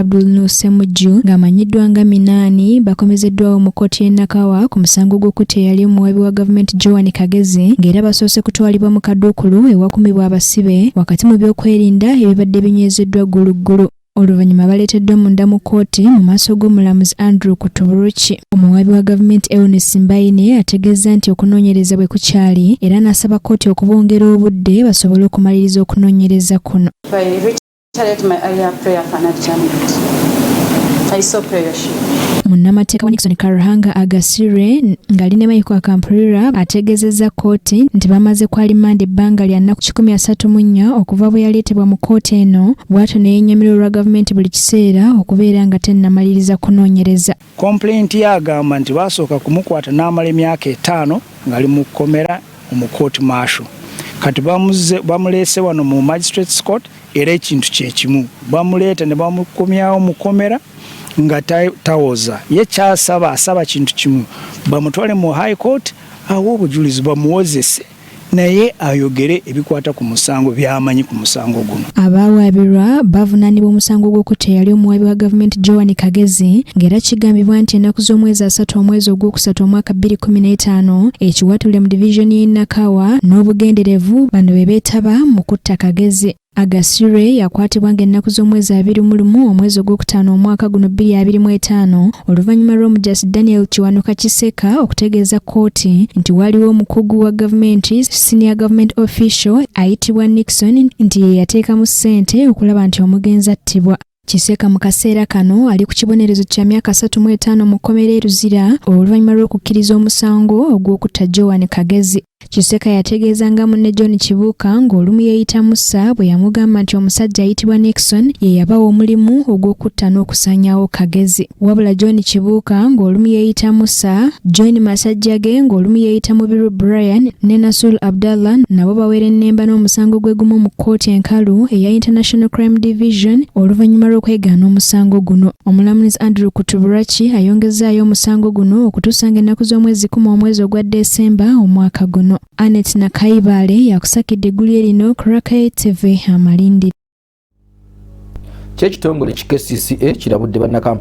Abdul Nusemujju ng'amanyiddwa nga Minaani bakomezeddwawo mu kkooti y'e Nakawa ku musango gw'okutta eyali omuwabi wa gavumenti Joan Kagezi ng'era basoose kutwalibwa mu kaduukulu ewakumibwa abasibe wakati mu by'okwerinda ebibadde binywezeddwa gguluggulu. Oluvannyuma baleeteddwa munda mu kkooti mu maaso g'omulamuzi Andrew Kutuburuki. Omuwabi wa gavumenti Ernest Mbaine ategeeza nti okunoonyereza bwe kukyali era n'asaba kkooti okubongera obudde basobole okumaliriza okunoonyereza kuno. Munnamateeka wa Nixon Karuhanga Agasirwe ng'ali ne Michael Akampulira ategeezezza kkooti nti bamaze kwalimanda ebbanga lya nnaku 134 okuva bwe yaleetebwa mu kkooti eno bw'atyo ne yennyamira olwa gavumenti buli kiseera okubeera nga tennamaliriza kunoonyereza. Complaint yagamba nti basooka kumukwata n'amala emyaka 5 ng'ali mu kkomera mu kkooti martial. Kati bamuleese wano mu Magistrates Court era ekintu kye kimu. Bamuleeta ne bamukomyawo mu kkomera nga tawoza. Ye kyasaba asaba kintu kimu. Bamutwale mu High Court awo obujulizi bamuwozese naye ayogere ebikwata ku musango byamanyi ku musango guno. Abawaabirwa bavunaanibwa omusango gw'okutta eyali omuwabi wa gavumenti Joan Kagezi ng'era kigambibwa nti ennaku z'omwezi 3 omwezi ogwokusatu omwaka 2015 ekiwatule mu divisioni y'e Nakawa n'obugenderevu bano be beetaba mu kutta Kagezi. Agasirwe yakwatibwa ng'ennaku z'omwezi 21 omwezi ogwokutaano omwaka guno 2025 oluvannyuma lw'omujasi Daniel Kiwanuka Kiseka okutegeeza kkooti nti waliwo omukugu wa gavumenti senior government official ayitibwa Nixon nti ye yateekamu ssente okulaba nti omugenzi attibwa. Kiseka mu kaseera kano ali ku kibonerezo kya myaka 35 mu kkomera Ruzira oluvannyuma lw'okukkiriza omusango ogw'okutta Joan Kagezi. Kiseka yategeeza nga munne John Kibuuka ng'olumu yeeyita Musa bwe yamugamba nti omusajja ayitibwa Nixon ye yabawa omulimu ogw'okutta n'okusaanyaawo Kagezi. Wabula John Kibuuka ng'olumu yeeyita Musa, John Masajjage ng'olumu yeeyita Mubiru Brian ne Nasul Abdallah nabo baweera ennemba n'omusango gwe gumu mu kkooti Enkulu eya International Crime Division oluvannyuma lw'okwegaana omusango guno. Omulamuzi Andrew Kutuburuki ayongezaayo omusango guno okutuusa ng'ennaku z'omwezi 10 omwezi ogwa Desemba omwaka guno. Anet Nakaibale yakusakidde eggulu erino Krakay TV Amalindi. Kyekitongole ki KCCA kirabudde bannakampuni